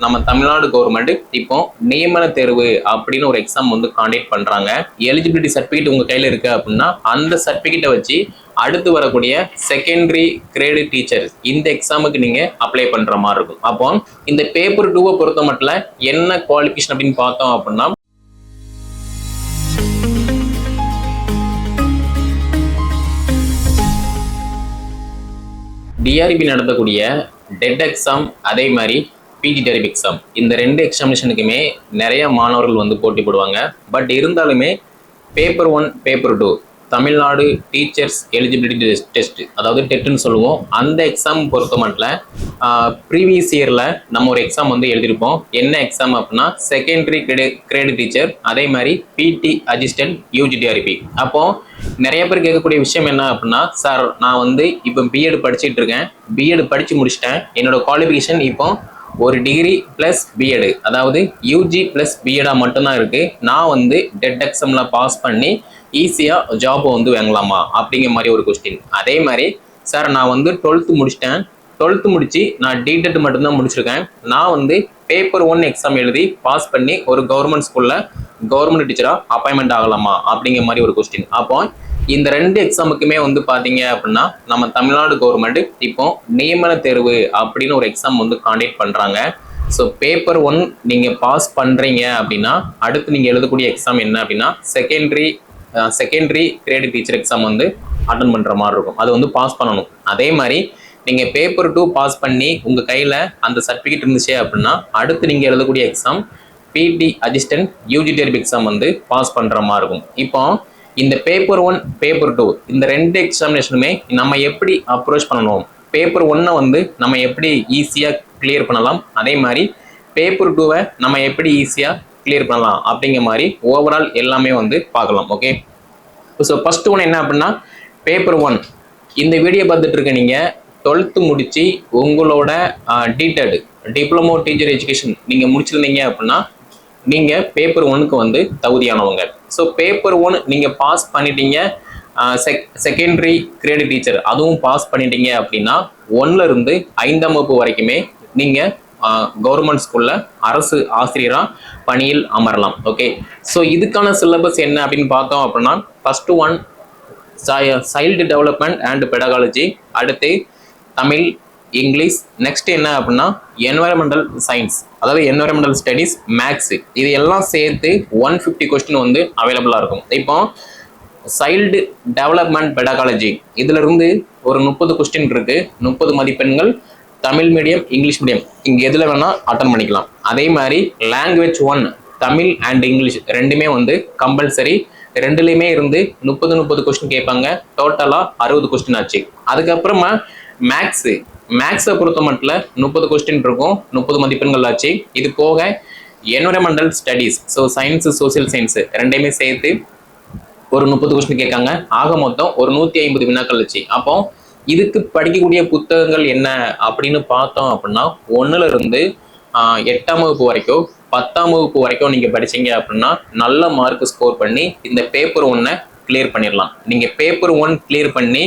நம்ம தமிழ்நாடு கவர்மெண்ட் இப்போ நியமன தேர்வு அப்படின்னு ஒரு எக்ஸாம் வந்து காண்டக்ட் பண்றாங்க. எலிஜிபிலிட்டி சர்டிபிகேட் உங்க கையில இருக்கு அப்படின்னா அந்த சர்டிபிகேட்டை வச்சு அடுத்து வரக்கூடிய செகண்டரி கிரேடு டீச்சர் இந்த எக்ஸாமுக்கு நீங்க அப்ளை பண்ற மாதிரி இருக்கும். அப்போ இந்த பேப்பர் 2 பொறுத்த மட்டும் என்ன குவாலிஃபிகேஷன் அப்படின்னு பார்த்தோம் அப்படின்னா, டிஆர்பி நடத்தக்கூடிய டெட் எக்ஸாம் அதே மாதிரி பிஜிடிஆர்பி எக்ஸாம் இந்த 2 எக்ஸாமினேஷனுக்குமே நிறைய மாணவர்கள் வந்து போட்டி போடுவாங்க. பட் இருந்தாலுமே paper 1 paper 2 Tamil Nadu teachers eligibility test அதாவது டெட்னு சொல்லுவோம். அந்த எக்ஸாம் பொறுத்த மட்டும் ப்ரீவியஸ் இயரில் நம்ம ஒரு எக்ஸாம் வந்து எழுதியிருப்போம். என்ன எக்ஸாம் அப்படின்னா செகண்டரி கிரேடு டீச்சர் அதே மாதிரி பிடி அசிஸ்டன்ட் யூஜிடிஆர்பி. அப்போ நிறைய பேர் கேட்கக்கூடிய விஷயம் என்ன அப்படின்னா, சார் நான் வந்து இப்போ பிஎட் படிச்சுட்டு இருக்கேன், பிஎட் படித்து முடிச்சிட்டேன், என்னோட குவாலிஃபிகேஷன் இப்போ ஒரு டிகிரி ப்ளஸ் பிஎட் அதாவது யூஜி ப்ளஸ் பிஎடாக மட்டும்தான் இருக்குது, நான் வந்து டெட் எக்ஸாமில் பாஸ் பண்ணி ஈஸியாக ஜாப் வந்து வாங்கலாமா அப்படிங்கிற மாதிரி ஒரு கொஸ்டின். அதே மாதிரி சார் நான் வந்து 12th முடிச்சிட்டேன், 12th முடிச்சு நான் டிடெட் மட்டும்தான் முடிச்சிருக்கேன், நான் வந்து பேப்பர் 1 எக்ஸாம் எழுதி பாஸ் பண்ணி ஒரு கவர்மெண்ட் ஸ்கூலில் கவர்மெண்ட் டீச்சராக அப்பாயின்மெண்ட் ஆகலாமா அப்படிங்கிற மாதிரி ஒரு கொஸ்டின். அப்போ இந்த 2 எக்ஸாமுக்குமே வந்து பார்த்தீங்க அப்படின்னா நம்ம தமிழ்நாடு கவர்மெண்ட் இப்போ நியமன தேர்வு அப்படின்னு ஒரு எக்ஸாம் வந்து காண்டக்ட் பண்ணுறாங்க. ஸோ பேப்பர் 1 நீங்கள் பாஸ் பண்ணுறீங்க அப்படின்னா அடுத்து நீங்கள் எழுதக்கூடிய எக்ஸாம் என்ன அப்படின்னா செகண்டரி கிரேடு டீச்சர் எக்ஸாம் வந்து அட்டன் பண்ணுற மாதிரி இருக்கும். அது வந்து பாஸ் பண்ணணும். அதே மாதிரி நீங்கள் பேப்பர் 2 பாஸ் பண்ணி உங்கள் கையில் அந்த சர்டிஃபிகேட் இருந்துச்சு அப்படின்னா அடுத்து நீங்கள் எழுதக்கூடிய எக்ஸாம் பிடி அசிஸ்டன்ட் யூஜிடிஆர்பி எக்ஸாம் வந்து பாஸ் பண்ணுற மாதிரி இருக்கும். இப்போ இந்த பேப்பர் 1 பேப்பர் 2 இந்த 2 எக்ஸாமினேஷனுமே நம்ம எப்படி அப்ரோச் பண்ணணும், பேப்பர் 1 வந்து நம்ம எப்படி ஈஸியாக கிளியர் பண்ணலாம், அதே மாதிரி பேப்பர் 2 நம்ம எப்படி ஈஸியாக கிளியர் பண்ணலாம் அப்படிங்கிற மாதிரி ஓவரால் எல்லாமே வந்து பார்க்கலாம். ஓகே, ஸோ ஃபர்ஸ்ட் ஒன் என்ன அப்படின்னா பேப்பர் 1. இந்த வீடியோ பார்த்துட்டு இருக்க நீங்கள் 12th முடிச்சு உங்களோட டிடெட் டிப்ளமோ டீச்சர் எஜுகேஷன் நீங்கள் முடிச்சிருந்தீங்க அப்படின்னா நீங்கள் பேப்பர் 1க்கு வந்து தகுதியானவங்க. ஸோ பேப்பர் 1 நீங்கள் பாஸ் பண்ணிட்டீங்க, செகண்டரி கிரேடு டீச்சர் அதுவும் பாஸ் பண்ணிட்டீங்க அப்படின்னா 1ல இருந்து 5ஆம் வகுப்பு வரைக்குமே நீங்கள் கவர்மெண்ட் ஸ்கூலில் அரசு ஆசிரியராக பணியில் அமரலாம். ஓகே, ஸோ இதுக்கான சிலபஸ் என்ன அப்படின்னு பார்த்தோம் அப்படின்னா first one child development and பெடகாலஜி, அடுத்து தமிழ், இங்கிலீஷ், நெக்ஸ்ட் என்ன அப்படின்னா என்வரன்மெண்டல் சயின்ஸ் அதாவது என்வரன்மெண்டல் ஸ்டடீஸ், மேக்ஸ், இது எல்லாம் சேர்த்து 150 கொஸ்டின் வந்து அவைலபிளாக இருக்கும். இப்போ சைல்டு டெவலப்மெண்ட் பெடகாலஜி இதுல இருந்து ஒரு 30 கொஸ்டின் இருக்கு, 30 மதிப்பெண்கள், தமிழ் மீடியம் இங்கிலீஷ் மீடியம் இங்கே எதில் வேணால் அட்டன் பண்ணிக்கலாம். அதே மாதிரி லாங்குவேஜ் 1 தமிழ் அண்ட் இங்கிலீஷ் ரெண்டுமே வந்து கம்பல்சரி, ரெண்டுலேயுமே இருந்து 30 கொஸ்டின் கேட்பாங்க, டோட்டலாக 60 கொஸ்டின் ஆச்சு. அதுக்கப்புறமா மேக்ஸை பொறுத்த மட்டும் 30 கொஸ்டின் இருக்கும், 30 மதிப்பெண்கள் ஆச்சு. இது போக environmental studies so science social science ரெண்டையுமே சேர்த்து ஒரு 30 கொஸ்டின் கேட்காங்க. ஆக மொத்தம் ஒரு 150 வினாக்கள் ஆச்சு. அப்போ இதுக்கு படிக்கக்கூடிய புத்தகங்கள் என்ன அப்படின்னு பார்த்தோம் அப்படின்னா 1ல இருந்து 8ஆம் வகுப்பு வரைக்கும் 10ஆம் வகுப்பு வரைக்கும் நீங்கள் படிச்சீங்க அப்படின்னா நல்ல மார்க் ஸ்கோர் பண்ணி இந்த பேப்பர் 1 கிளியர் பண்ணிடலாம். நீங்கள் பேப்பர் 1 கிளியர் பண்ணி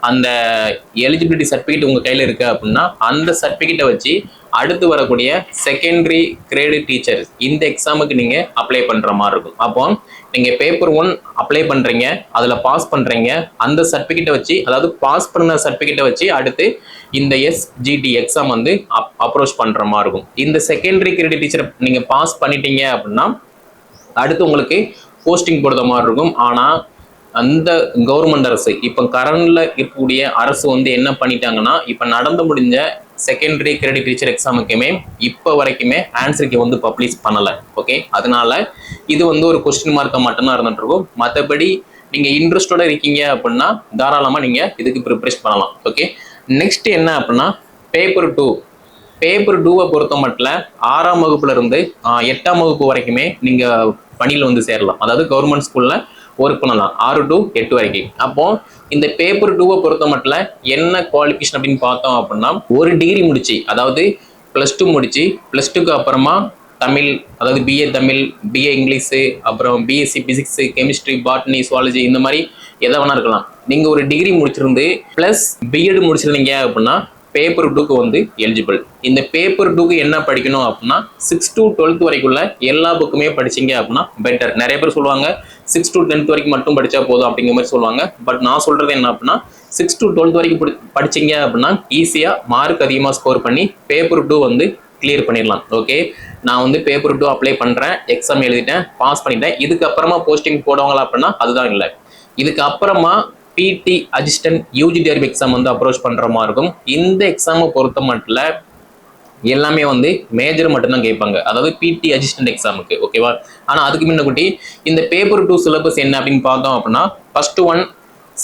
அந்த எலிஜிபிலிட்டி சர்டிஃபிகேட் உங்கள் கையில் இருக்குது அப்படின்னா அந்த சர்டிஃபிகேட்டை வச்சு அடுத்து வரக்கூடிய செகண்டரி கிரேடு டீச்சர் இந்த எக்ஸாமுக்கு நீங்கள் அப்ளை பண்ணுற மாதிரி இருக்கும். அப்போ நீங்கள் பேப்பர் 1 அப்ளை பண்ணுறீங்க, அதில் பாஸ் பண்ணுறீங்க, அந்த சர்டிஃபிகேட்டை வச்சு அதாவது பாஸ் பண்ண சர்டிஃபிகேட்டை வச்சு அடுத்து இந்த எஸ்ஜிடி எக்ஸாம் வந்து அப்ரோச் பண்ணுற மாதிரி இருக்கும். இந்த செகண்டரி கிரேடு டீச்சர் நீங்கள் பாஸ் பண்ணிட்டீங்க அப்படின்னா அடுத்து உங்களுக்கு போஸ்டிங் போடுற மாதிரி இருக்கும். ஆனால் அந்த கவர்மெண்ட் அரசு இப்போ கரண்ட்ல இருக்கக்கூடிய அரசு வந்து என்ன பண்ணிட்டாங்கன்னா இப்போ நடந்து முடிஞ்ச செகண்டரி கிரெடிட் டீச்சர் எக்ஸாமுக்குமே இப்போ வரைக்குமே ஆன்சருக்கு வந்து பப்ளிஷ் பண்ணலை. ஓகே, அதனால இது வந்து ஒரு கொஸ்டின் மார்க்கை மட்டும்தான் இருந்துட்டு இருக்கும். மற்றபடி நீங்கள் இன்ட்ரெஸ்டோட இருக்கீங்க அப்படின்னா தாராளமாக நீங்கள் இதுக்கு ப்ரிப்பரேஷன் பண்ணலாம். ஓகே, நெக்ஸ்ட் என்ன அப்படின்னா பேப்பர் 2. பேப்பர் 2 பொறுத்த மட்டும் 6ஆம் வகுப்புல இருந்து 8ஆம் வகுப்பு வரைக்குமே நீங்கள் பணியில் வந்து சேரலாம். அதாவது கவர்மெண்ட் ஸ்கூலில் ஒர்க் பண்ணலாம் 6 to 8 வரைக்கும். அப்போ இந்த பேப்பர் 2 பொறுத்த மட்டும் என்ன குவாலிஃபிகேஷன் அப்படின்னு பார்த்தோம் அப்படின்னா ஒரு டிகிரி முடிச்சு அதாவது +2 முடிச்சு +2க்கு அப்புறமா தமிழ் அதாவது பிஏ தமிழ், பிஏ இங்கிலீஷு, அப்புறம் BSc physics, chemistry, botany, zoology இந்த மாதிரி எதை வேணா இருக்கலாம். நீங்கள் ஒரு டிகிரி முடிச்சிருந்து ப்ளஸ் பிஎட் முடிச்சிருந்தீங்க அப்படின்னா பேப்பர் டூக்கு வந்து எலிஜிபிள். இந்த பேப்பர் டூக்கு என்ன படிக்கணும் அப்படின்னா 6 to 12th வரைக்குள்ள எல்லா புக்குமே படிச்சீங்க அப்படின்னா பெட்டர். நிறைய பேர் சொல்லுவாங்க 6 to 10th வரைக்கும் மட்டும் படிச்சா போதும் அப்படிங்கிற மாதிரி சொல்லுவாங்க. பட் நான் சொல்றது என்ன அப்படின்னா 6 to 12th வரைக்கும் படிச்சீங்க அப்படின்னா ஈஸியா மார்க் அதிகமாக ஸ்கோர் பண்ணி பேப்பர் டூ வந்து கிளியர் பண்ணிடலாம். ஓகே, நான் வந்து பேப்பர் டூ அப்ளை பண்றேன், எக்ஸாம் எழுதிட்டேன், பாஸ் பண்ணிட்டேன். இதுக்கப்புறமா போஸ்டிங் போடுவாங்களா அப்படின்னா அதுதான் இல்லை. இதுக்கு அப்புறமா பிடி அசிஸ்டன்ட் யூஜி டிஆர்பி எக்ஸாம் வந்து அப்ரோச் பண்ற மாதிரி இருக்கும். இந்த எக்ஸாமை பொறுத்த மட்டும் எல்லாமே வந்து மேஜர் மட்டும்தான் கேட்பாங்க, அதாவது பிடி அசிஸ்டன்ட் எக்ஸாமுக்கு. ஓகேவா? ஆனா அதுக்கு முன்னகுட்டி இந்த பேப்பர் டூ சிலபஸ் என்ன அப்படின்னு பார்த்தோம் அப்படின்னா first one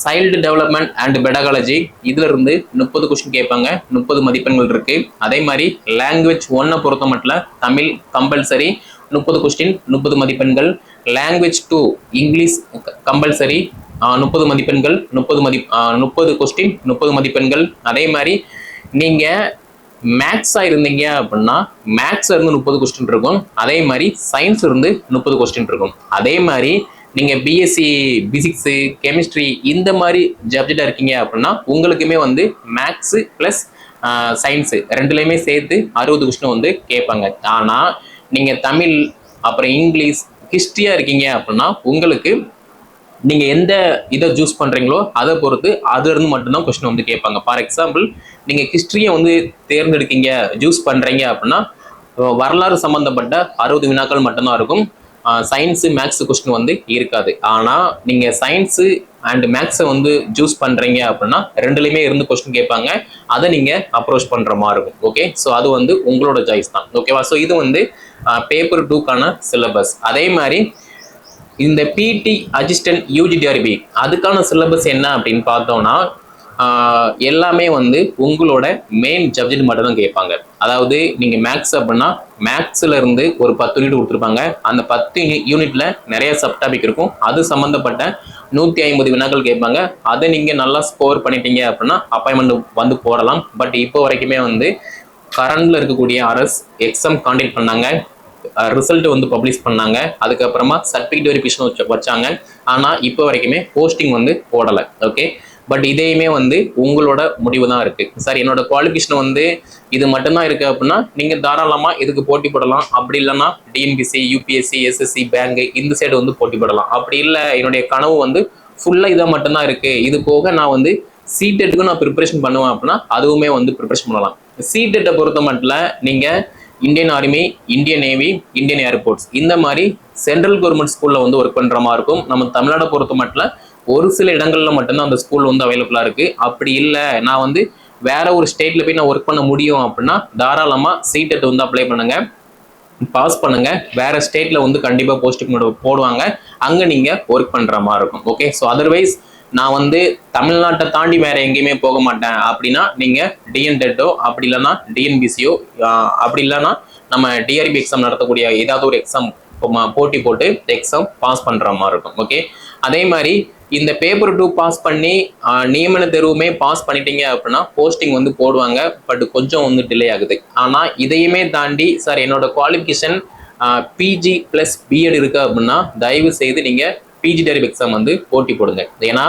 child development and பெடகாலஜி. இதுல இருந்து 30 கொஸ்டின் கேட்பாங்க, 30 மதிப்பெண்கள் இருக்கு. அதே மாதிரி லாங்குவேஜ் ஒன்னை பொறுத்த மட்டும் தமிழ் கம்பல்சரி 30 கொஸ்டின் 30 மதிப்பெண்கள். லாங்குவேஜ் 2 இங்கிலீஷ் கம்பல்சரி 30 மதிப்பெண்கள் 30 கொஸ்டின் 30 மதிப்பெண்கள். அதே மாதிரி நீங்க மேக்ஸா இருந்தீங்க அப்படின்னா மேக்ஸ்ல இருந்து 30 கொஸ்டின் இருக்கும். அதே மாதிரி சயின்ஸ் இருந்து 30 கொஸ்டின் இருக்கும். அதே மாதிரி நீங்க பிஎஸ்சி பிசிக்ஸ் கெமிஸ்ட்ரி இந்த மாதிரி சப்ஜெக்டா இருக்கீங்க அப்படின்னா உங்களுக்குமே வந்து மேக்ஸ் பிளஸ் சயின்ஸ் ரெண்டுலையுமே சேர்த்து 60 கொஸ்டின் வந்து கேட்பாங்க. ஆனா நீங்க தமிழ் அப்புறம் இங்கிலீஷ் ஹிஸ்டரியா இருக்கீங்க அப்படின்னா உங்களுக்கு நீங்க எந்த இதை சூஸ் பண்றீங்களோ அதை பொறுத்து அதுல இருந்து மட்டும்தான் கொஸ்டின் வந்து கேட்பாங்க. ஃபார் எக்ஸாம்பிள் நீங்க ஹிஸ்டரியை வந்து தேர்ந்தெடுக்கீங்க சூஸ் பண்றீங்க அப்படின்னா வரலாறு சம்பந்தப்பட்ட 60 வினாக்கள் மட்டும்தான் இருக்கும். சயின்ஸு மேக்ஸ் கொஸ்டின் வந்து இருக்காது. ஆனால் நீங்கள் சயின்ஸு அண்ட் மேக்ஸை வந்து சூஸ் பண்ணுறீங்க அப்படின்னா ரெண்டுலேயுமே இருந்து கொஸ்டின் கேட்பாங்க. அதை நீங்கள் அப்ரோச் பண்ணுற மாதிரி இருக்கும். ஓகே, ஸோ அது வந்து உங்களோட சாய்ஸ் தான். ஓகேவா? ஸோ இது வந்து பேப்பர் டூக்கான சிலபஸ். அதே மாதிரி இந்த பிடி அசிஸ்டன்ட் யூஜி டிஆர்பி அதுக்கான சிலபஸ் என்ன அப்படின்னு பார்த்தோம்னா எல்லாமே வந்து உங்களோட மெயின் சப்ஜெக்ட் மட்டும் தான் கேட்பாங்க. அதாவது நீங்க மேக்ஸ் அப்படின்னா மேக்ஸ்ல இருந்து ஒரு 10 யூனிட் கொடுத்துருப்பாங்க. அந்த 10 யூனிட்ல நிறைய சப்டாபிக் இருக்கும். அது சம்பந்தப்பட்ட 150 வினாக்கள் கேட்பாங்க. அதை நீங்க நல்லா ஸ்கோர் பண்ணிட்டீங்க அப்படின்னா அப்பாயின்மெண்ட் வந்து போடலாம். பட் இப்போ வரைக்குமே வந்து கரண்ட்ல இருக்கக்கூடிய அரசு எக்ஸாம் கான்டக்ட் பண்ணாங்க, ரிசல்ட் வந்து பப்ளிஷ் பண்ணாங்க, அதுக்கப்புறமா சர்டிஃபிகேட் வெரிஃபிகேஷன் வச்சாங்க. ஆனால் இப்போ வரைக்குமே போஸ்டிங் வந்து போடலை. ஓகே, பட் இதையுமே வந்து உங்களோட முடிவு தான் இருக்கு. சார் என்னோட குவாலிஃபிகேஷன் வந்து இது மட்டும்தான் இருக்கு அப்படின்னா நீங்க தாராளமா இதுக்கு போட்டி போடலாம். அப்படி இல்லைன்னா டிஎன்பிசி யூபிஎஸ்சி எஸ்எஸ்சி பேங்க் இந்த சைடு வந்து போட்டி போடலாம். அப்படி இல்லை என்னுடைய கனவு வந்து ஃபுல்லா இதை மட்டும்தான் இருக்கு, இது போக நான் வந்து சிடெட்டுக்கு நான் ப்ரிப்பரேஷன் பண்ணுவேன் அப்படின்னா அதுவுமே வந்து ப்ரிப்பரேஷன் பண்ணலாம். சிடெட்டை பொறுத்த மட்டும் நீங்க Indian army, Indian navy, Indian airports இந்த மாதிரி சென்ட்ரல் கவர்மெண்ட் ஸ்கூல்ல வந்து ஒர்க் பண்ற மாதிரி இருக்கும். நம்ம தமிழ்நாடு பொறுத்த மட்டும் ஒரு சில இடங்கள்ல மட்டும்தான் அந்த ஸ்கூல் வந்து அவைலபிளா இருக்கு. அப்படி இல்லை நான் வந்து வேற ஒரு ஸ்டேட்ல போய் நான் ஒர்க் பண்ண முடியும் அப்படின்னா தாராளமா சிடெட் வந்து அப்ளை பண்ணுங்க, பாஸ் பண்ணுங்க. வேற ஸ்டேட்ல வந்து கண்டிப்பா போஸ்டிங் போடுவாங்க, அங்க நீங்க ஒர்க் பண்ற மாதிரி இருக்கும். ஓகே, ஸோ அதர்வைஸ் நான் வந்து தமிழ்நாட்டை தாண்டி வேற எங்கேயுமே போக மாட்டேன் அப்படின்னா நீங்க டிஎன்டெட்டோ அப்படி இல்லைன்னா டிஎன்பிசியோ அப்படி இல்லைன்னா நம்ம டிஆர்பி எக்ஸாம் நடத்தக்கூடிய ஏதாவது ஒரு எக்ஸாம் போட்டி போட்டு எக்ஸாம் பாஸ் பண்ற மாதிரி இருக்கும். ஓகே, அதே மாதிரி இந்த பேப்பர் 2 பாஸ் பண்ணி நியமன தேர்வுமே பாஸ் பண்ணிட்டீங்க அப்படின்னா போஸ்டிங் வந்து போடுவாங்க. பட் கொஞ்சம் வந்து டிலே ஆகுது. ஆனால் இதையுமே தாண்டி சார் என்னோட குவாலிஃபிகேஷன் பிஜி பிளஸ் பிஎட் இருக்கு அப்படின்னா தயவு செய்து நீங்க பிஜி டெரிப் எக்ஸாம் வந்து போட்டி போடுங்க. ஏன்னா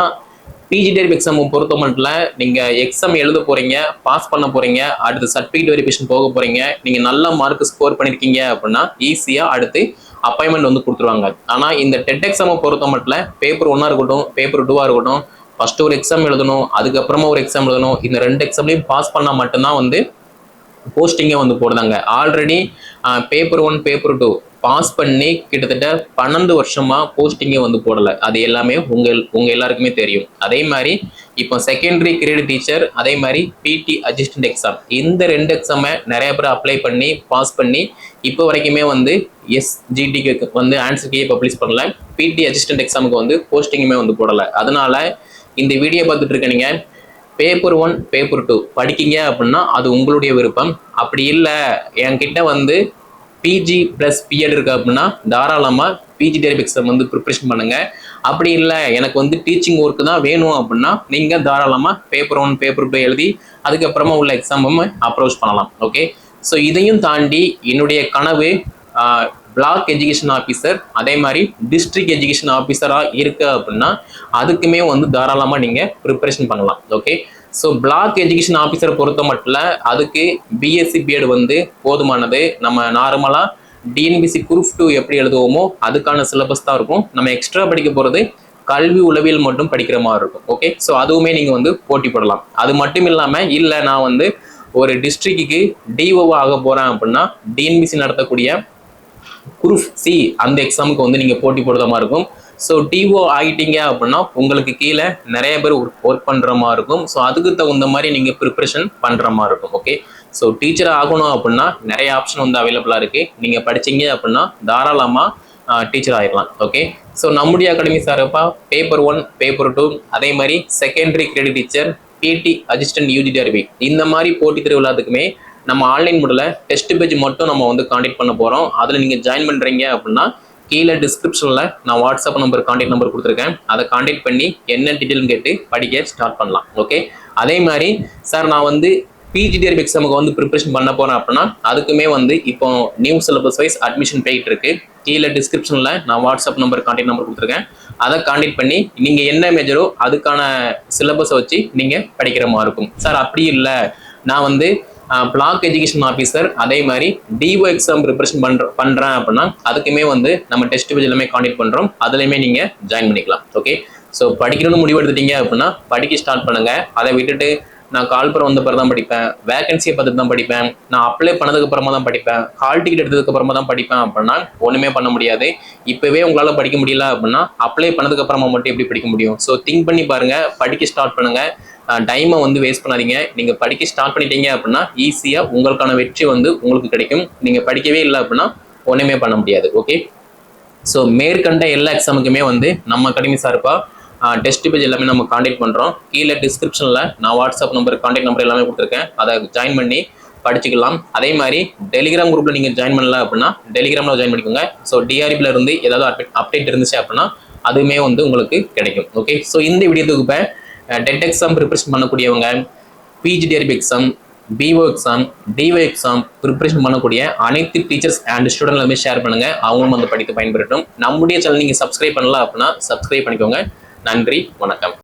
பிஜி டெரிப் எக்ஸாம் பொறுத்த மட்டும் நீங்க எக்ஸாம் எழுத போறீங்க, பாஸ் பண்ண போறீங்க, அடுத்து சர்டிஃபிகேட் வெரிஃபிகேஷன் போக போறீங்க. நீங்க நல்ல மார்க் ஸ்கோர் பண்ணிருக்கீங்க அப்படின்னா ஈஸியா அடுத்து அப்பாயின்மெண்ட் வந்து கொடுத்துருவாங்க. ஆனா இந்த டெட் எக்ஸாமை பொறுத்த மட்டும் பேப்பர் 1 இருக்கட்டும் பேப்பர் 2 இருக்கட்டும் ஃபர்ஸ்ட் ஒரு எக்ஸாம் எழுதணும், அதுக்கப்புறமா ஒரு எக்ஸாம் எழுதணும். இந்த 2 எக்ஸாம்லையும் பாஸ் பண்ணா மட்டும்தான் வந்து போஸ்டிங்கே வந்து போடுறாங்க. ஆல்ரெடி பேப்பர் 1 பேப்பர் 2 பாஸ் பண்ணி கிட்டத்தட்ட 12 வருஷமா போஸ்டிங்கே வந்து போடலை. அது எல்லாமே உங்க எல்லாருக்குமே தெரியும். அதே மாதிரி இப்போ செகண்டரி கிரேட் டீச்சர் அதே மாதிரி பிடி அசிஸ்டன்ட் எக்ஸாம் இந்த 2 எக்ஸாமை நிறைய பேர் அப்ளை பண்ணி பாஸ் பண்ணி இப்போ வரைக்குமே வந்து எஸ்ஜிடிக்கு வந்து ஆன்சர் கீயை பப்ளிஷ் பண்ணல. பிடி அசிஸ்டன்ட் எக்ஸாமுக்கு வந்து போஸ்டிங்குமே வந்து போடலை. அதனால இந்த வீடியோ பார்த்துட்டு இருக்க நீங்க பேப்பர் 1 பேப்பர் 2 படிக்கீங்க அப்படின்னா அது உங்களுடைய விருப்பம். அப்படி இல்லை என்கிட்ட வந்து பிஜி பிளஸ் பிஎட் இருக்கு அப்படின்னா தாராளமா பிஜி டெரிப் எக்ஸாம் வந்து ப்ரிப்பரேஷன் பண்ணுங்க. அப்படி இல்லை எனக்கு வந்து டீச்சிங் ஒர்க் தான் வேணும் அப்படின்னா நீங்க தாராளமா பேப்பர் 1 பேப்பர் 2 எழுதி அதுக்கப்புறமா உள்ள எக்ஸாமும் அப்ரோச் பண்ணலாம். ஓகே, ஸோ இதையும் தாண்டி என்னுடைய கனவு பிளாக் எஜுகேஷன் ஆஃபீஸர் அதே மாதிரி டிஸ்ட்ரிக்ட் எஜுகேஷன் ஆஃபீஸரா இருக்கு அப்படின்னா அதுக்குமே வந்து தாராளமா நீங்க ப்ரிப்பரேஷன் பண்ணலாம். ஓகே, ஸோ பிளாக் எஜுகேஷன் ஆஃபீஸரை பொறுத்த மட்டும் அதுக்கு பிஎஸ்சி பிஎட் வந்து போதுமானது. நம்ம நார்மலாக டிஎன்பிசி குரூப் 2 எப்படி எழுதுவோமோ அதுக்கான சிலபஸ் தான் இருக்கும். நம்ம எக்ஸ்ட்ரா படிக்க போகிறது கல்வி உளவியல் மட்டும் படிக்கிற மாதிரி இருக்கும். ஓகே, ஸோ அதுவுமே நீங்கள் வந்து போட்டி போடலாம். அது மட்டும் இல்லாமல் இல்லை நான் வந்து ஒரு டிஸ்ட்ரிக்ட்டுக்கு டிஓவா ஆக போகிறேன் அப்படின்னா டிஎன்பிசி நடத்தக்கூடிய குரூப் சி அந்த எக்ஸாமுக்கு வந்து நீங்கள் போட்டி போடுற மாதிரி இருக்கும். ஸோ டிஓ ஆகிட்டீங்க அப்படின்னா உங்களுக்கு கீழே நிறைய பேர் ஒர்க் பண்ணுற மாதிரி இருக்கும். ஸோ அதுக்கு தகுந்த மாதிரி நீங்கள் ப்ரிப்ரேஷன் பண்ணுற மாதிரி இருக்கும். ஓகே, ஸோ டீச்சர் ஆகணும் அப்படின்னா நிறைய ஆப்ஷன் வந்து அவைலபிளாக இருக்குது. நீங்கள் படிச்சீங்க அப்படின்னா தாராளமாக டீச்சர் ஆகிடலாம். ஓகே, ஸோ நம்முடைய அகாடமி சார்பா பேப்பர் 1 பேப்பர் 2 அதே மாதிரி செகண்டரி கிரெடிட் டீச்சர் பிடி அசிஸ்டன்ட் யூஜிடிஆர்பி இந்த மாதிரி போட்டித் தேர்வு எல்லாத்துக்குமே நம்ம ஆன்லைன் முறையில் டெஸ்ட் பேஜ் மட்டும் நம்ம வந்து காண்டாக்ட் பண்ண போகிறோம். அதில் நீங்கள் ஜாயின் பண்ணுறீங்க அப்படின்னா கீழே டிஸ்கிரிப்ஷனில் நான் வாட்ஸ்அப் நம்பர் காண்டாக்ட் நம்பர் கொடுத்துருக்கேன். அதை காண்டாக்ட் பண்ணி என்ன டீட்டெயில்னு கேட்டு படிக்க ஸ்டார்ட் பண்ணலாம். ஓகே, அதே மாதிரி சார் நான் வந்து பிஜிடிஆர்பி எக்ஸாமுக்கு வந்து ப்ரிப்பரேஷன் பண்ண போகிறேன் அப்படின்னா அதுக்குமே வந்து இப்போ நியூ சிலபஸ் வைஸ் அட்மிஷன் போயிட்டு இருக்கு. கீழே டிஸ்கிரிப்ஷனில் நான் வாட்ஸ்அப் நம்பர் காண்டாக்ட் நம்பர் கொடுத்துருக்கேன். அதை காண்டாக்ட் பண்ணி நீங்கள் என்ன மேஜரோ அதுக்கான சிலபஸை வச்சு நீங்கள் படிக்கிற மாதிரி இருக்கும். சார் அப்படி இல்லை நான் வந்து பிளாக் எஜுகேஷன் ஆஃபீஸர் அதே மாதிரி டிஓ எக்ஸாம் ப்ரிப்பரேஷன் பண்ணுறேன் அப்படின்னா அதுக்குமே வந்து நம்ம டெஸ்ட் பேஜ் எல்லாமே காண்டாக்ட் பண்ணுறோம். அதுலேயுமே நீங்கள் ஜாயின் பண்ணிக்கலாம். ஓகே, ஸோ படிக்கணும்னு முடிவு எடுத்துட்டீங்க அப்படின்னா படிக்க ஸ்டார்ட் பண்ணுங்கள். அதை விட்டுட்டு நான் கால்புரம் வந்த பிறகு தான் படிப்பேன், வேகன்சியை பார்த்துட்டு தான் படிப்பேன், நான் அப்ளை பண்ணதுக்கு அப்புறமா தான் படிப்பேன், ஹால் டிக்கெட் எடுத்ததுக்கு அப்புறமா தான் படிப்பேன் அப்படின்னா ஒன்றுமே பண்ண முடியாது. இப்போவே உங்களால் படிக்க முடியல அப்படின்னா அப்ளை பண்ணதுக்கு அப்புறமா மட்டும் எப்படி படிக்க முடியும்? ஸோ திங்க் பண்ணி பாருங்கள், படிக்க ஸ்டார்ட் பண்ணுங்கள். டைமை வந்து வேஸ்ட் பண்ணாதீங்க. நீங்கள் படிக்க ஸ்டார்ட் பண்ணிட்டீங்க அப்படின்னா ஈஸியாக உங்களுக்கான வெற்றி வந்து உங்களுக்கு கிடைக்கும். நீங்கள் படிக்கவே இல்லை அப்படின்னா ஒன்றுமே பண்ண முடியாது. ஓகே, ஸோ மேற்கண்ட எல்லா எக்ஸாமுக்குமே வந்து நம்ம அகாடமி சார்பாக டெஸ்ட் பேஜ் எல்லாமே நம்ம காண்டாக்ட் பண்ணுறோம். கீழே டிஸ்கிரிப்ஷனில் நான் வாட்ஸ்அப் நம்பர் காண்டாக்ட் நம்பர் எல்லாமே கொடுத்துருக்கேன். அதை ஜாயின் பண்ணி படிச்சுக்கலாம். அதே மாதிரி டெலிகிராம் குரூப்பில் நீங்கள் ஜாயின் பண்ணல அப்படின்னா டெலிகிராமில் ஜாயின் பண்ணிக்கோங்க. ஸோ டிஆர்பியில் இருந்து ஏதாவது அப்டேட் இருந்துச்சு அப்படின்னா அதுவுமே வந்து உங்களுக்கு கிடைக்கும். ஓகே, ஸோ இந்த வீடியோ தொகுப்பை டெட் எக்ஸாம் ப்ரிப்பரேஷன் பண்ணக்கூடியவங்க, PGTRB exam, BO exam, DO exam preparation பண்ணக்கூடிய அனைத்து டீச்சர்ஸ் அண்ட் ஸ்டூடெண்ட் எல்லாமே ஷேர் பண்ணுங்க. அவங்களும் வந்து படித்து பயன்பெறட்டும். நம்முடைய சேனல் நீங்கள் சப்ஸ்கிரைப் பண்ணலாம் அப்படின்னா சப்ஸ்கிரைப் பண்ணிக்கோங்க. நன்றி, வணக்கம்.